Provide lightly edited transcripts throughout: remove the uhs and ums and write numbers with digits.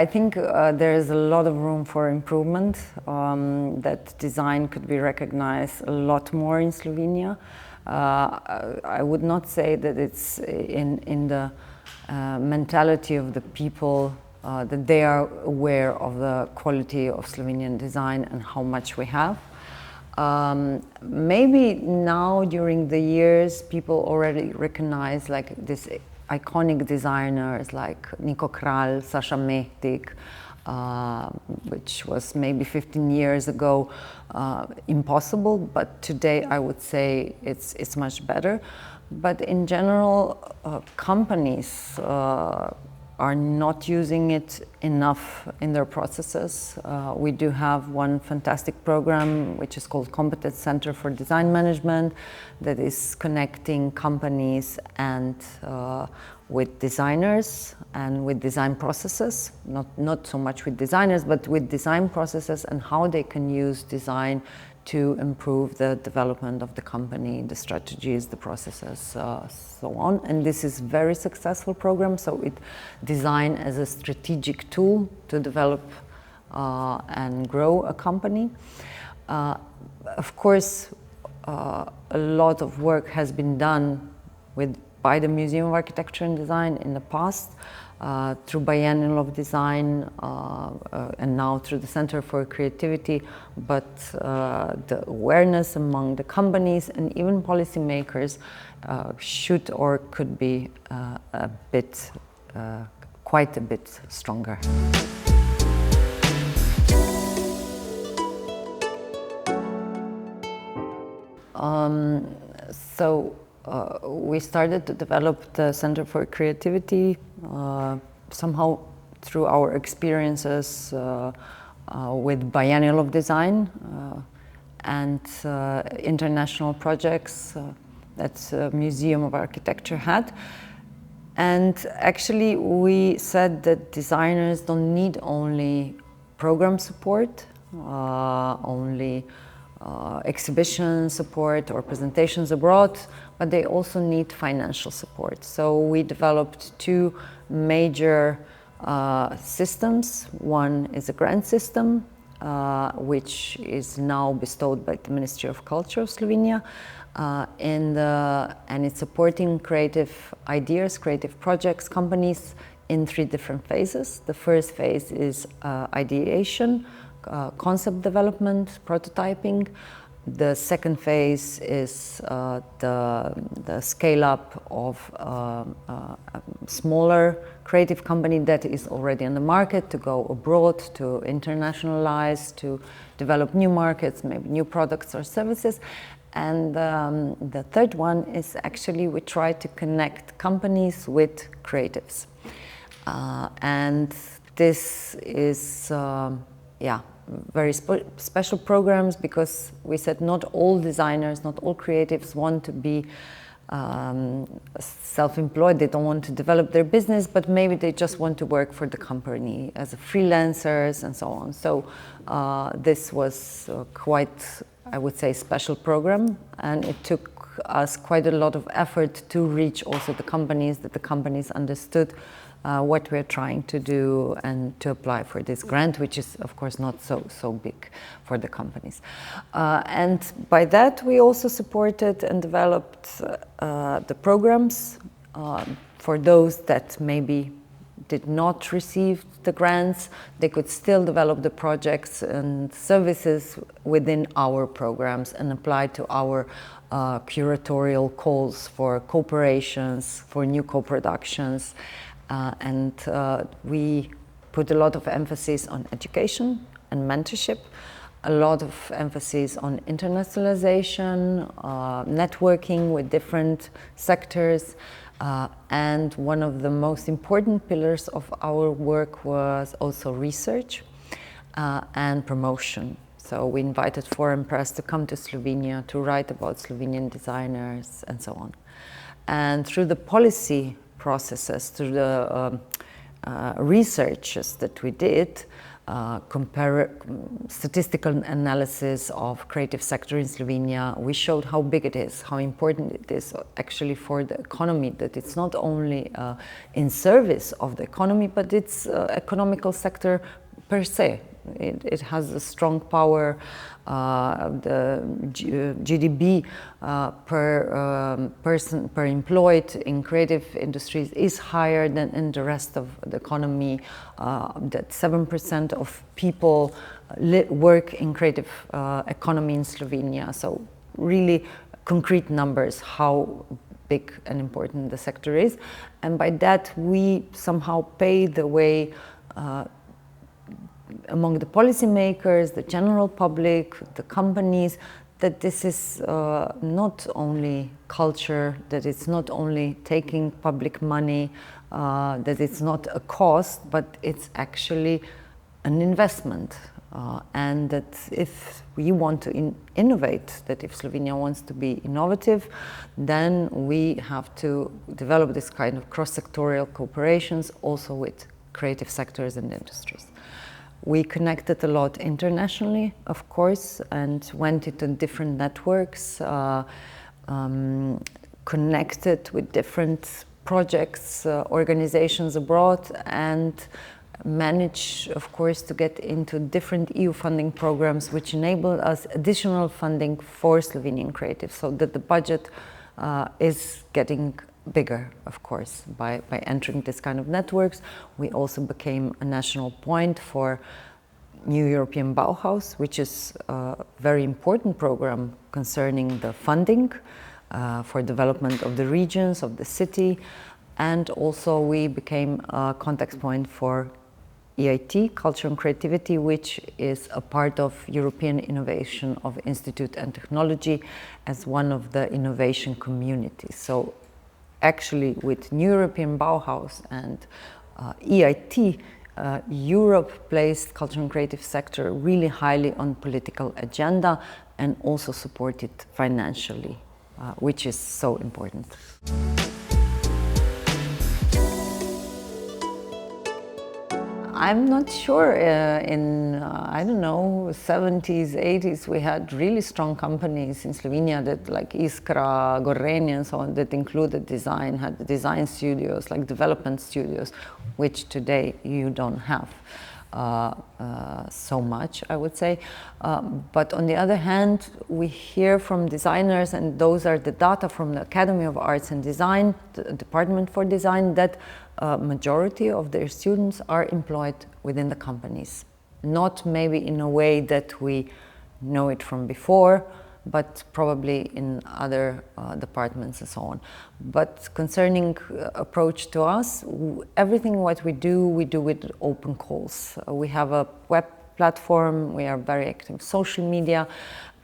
I think there is a lot of room for improvement, that design could be recognized a lot more in Slovenia. I would not say that it's in the mentality of the people that they are aware of the quality of Slovenian design and how much we have. Maybe now during the years people already recognize like this iconic designers like Niko Kralj, Saša Mehtik, which was maybe 15 years ago impossible, but today I would say it's much better. But in general, companies are not using it enough in their processes. We do have one fantastic program which is called Competence Center for Design Management that is connecting companies and with designers and with design processes, not so much with designers, but with design processes and how they can use design to improve the development of the company, the strategies, the processes, so on. And this is a very successful program, so it design as a strategic tool to develop and grow a company. Of course, a lot of work has been done by the Museum of Architecture and Design in the past, through Biennial of Design, and now through the Center for Creativity, but the awareness among the companies and even policymakers should or could be quite a bit stronger. We started to develop the Center for Creativity somehow through our experiences with Biennial of Design and international projects that Museum of Architecture had. And actually we said that designers don't need only program support, only exhibition support or presentations abroad, but they also need financial support. So we developed two major systems. One is a grant system, which is now bestowed by the Ministry of Culture of Slovenia, and it's supporting creative ideas, creative projects, companies in three different phases. The first phase is ideation, concept development, prototyping. The second phase is the scale-up of a smaller creative company that is already on the market, to go abroad, to internationalize, to develop new markets, maybe new products or services. And the third one is actually we try to connect companies with creatives. And this is, very special programs, because we said not all designers, not all creatives want to be self-employed. They don't want to develop their business, but maybe they just want to work for the company as freelancers and so on. So this was quite, I would say, special program, and it took us quite a lot of effort to reach also the companies, that the companies understood what we're trying to do and to apply for this grant, which is of course not so big for the companies. And by that we also supported and developed the programs for those that maybe did not receive the grants. They could still develop the projects and services within our programs and apply to our curatorial calls for cooperations, for new co-productions. And we put a lot of emphasis on education and mentorship, a lot of emphasis on internationalization, networking with different sectors, and one of the most important pillars of our work was also research and promotion. So we invited foreign press to come to Slovenia to write about Slovenian designers and so on. And through the policy processes, through the researches that we did, statistical analysis of creative sector in Slovenia. We showed how big it is, how important it is actually for the economy, that it's not only in service of the economy, but it's economical sector per se. It has a strong power. The GDP per person, per employed in creative industries is higher than in the rest of the economy. That 7% of people work in creative economy in Slovenia. So really concrete numbers, how big and important the sector is. And by that we somehow pave the way among the policymakers, the general public, the companies, that this is not only culture, that it's not only taking public money, that it's not a cost, but it's actually an investment. And that if we want to innovate, that if Slovenia wants to be innovative, then we have to develop this kind of cross-sectoral cooperations also with creative sectors and industries. We connected a lot internationally, of course, and went into different networks, connected with different projects, organizations abroad, and managed, of course, to get into different EU funding programs which enabled us additional funding for Slovenian creatives, so that the budget is getting bigger, of course, by entering this kind of networks. We also became a national point for new European Bauhaus, which is a very important program concerning the funding for development of the regions, of the city. And also we became a contact point for EIT Culture and Creativity, which is a part of European Innovation of Institute and Technology as one of the innovation communities. So actually, with New European Bauhaus and EIT, Europe placed culture and creative sector really highly on political agenda and also supported financially, which is so important. I'm not sure. In, I don't know, 70s, 80s, we had really strong companies in Slovenia that like Iskra, Gorenje and so on, that included design, had design studios, like development studios, which today you don't have so much, I would say. But on the other hand, we hear from designers, and those are the data from the Academy of Arts and Design, the Department for Design, that majority of their students are employed within the companies. Not maybe in a way that we know it from before, but probably in other departments and so on. But concerning approach to us, everything what we do with open calls. We have a web platform, we are very active social media,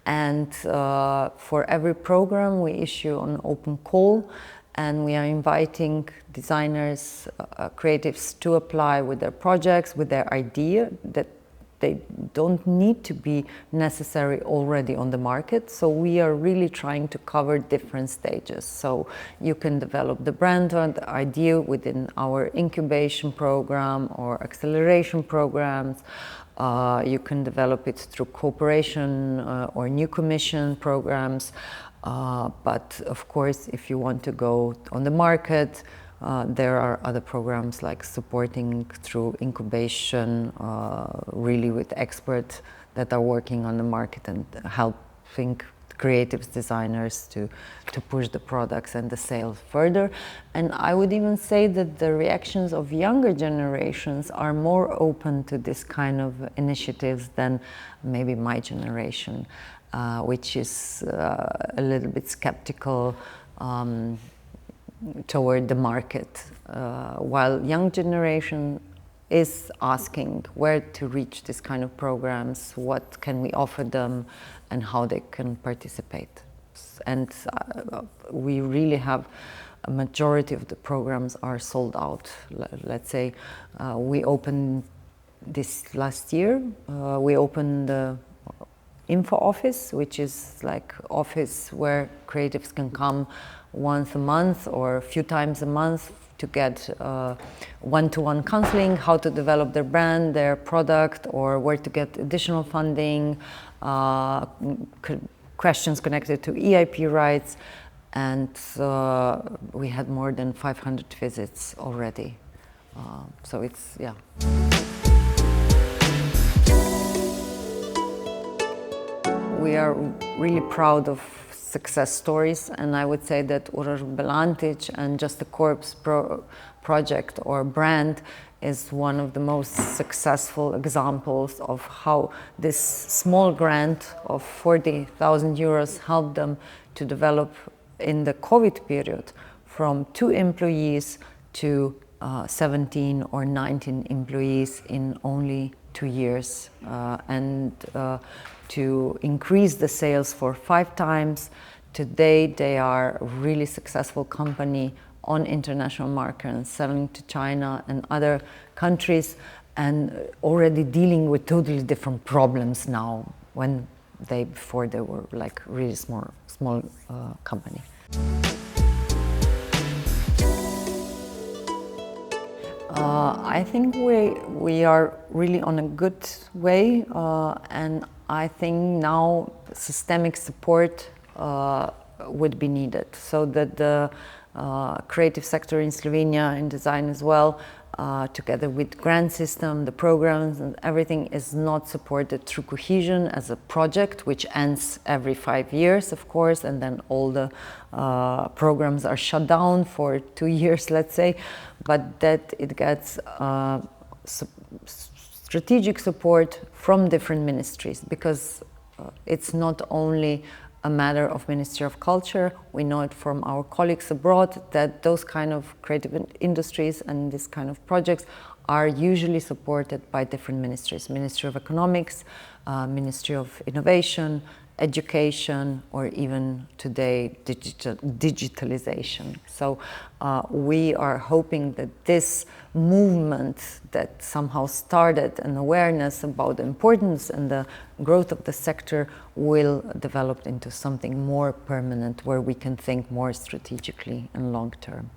and for every program we issue an open call, and we are inviting designers, creatives to apply with their projects, with their idea, that they don't need to be necessary already on the market. So we are really trying to cover different stages. So you can develop the brand or the idea within our incubation program or acceleration programs. You can develop it through cooperation or new commission programs. But of course, if you want to go on the market, there are other programs like supporting through incubation, really with experts that are working on the market and helping creative designers to push the products and the sales further. And I would even say that the reactions of younger generations are more open to this kind of initiatives than maybe my generation, which is a little bit skeptical toward the market, while young generation is asking where to reach this kind of programs, what can we offer them, and how they can participate. And we really have a majority of the programs are sold out. Let's say we opened this last year, we opened the info office, which is like office where creatives can come once a month or a few times a month to get one-to-one counseling, how to develop their brand, their product, or where to get additional funding, questions connected to EIP rights, and we had more than 500 visits already. So it's, yeah. We are really proud of success stories, and I would say that Uroš Belantič and Just a Corpse project or brand is one of the most successful examples of how this small grant of 40,000 euros helped them to develop in the COVID period from 2 employees to 17 or 19 employees in only 2 years, and to increase the sales for 5 times. Today they are a really successful company on international markets, selling to China and other countries, and already dealing with totally different problems now when before they were like really small company. I think we are really on a good way, and I think now systemic support would be needed, so that the creative sector in Slovenia, in design as well, together with grant system, the programs and everything is not supported through cohesion as a project, which ends every 5 years, of course, and then all the programs are shut down for 2 years, let's say, but that it gets strategic support from different ministries, because it's not only a matter of Ministry of Culture. We know it from our colleagues abroad that those kind of creative industries and this kind of projects are usually supported by different ministries. Ministry of Economics, Ministry of Innovation, Education, or even today digitalization. So we are hoping that this movement that somehow started an awareness about the importance and the growth of the sector will develop into something more permanent, where we can think more strategically and long term.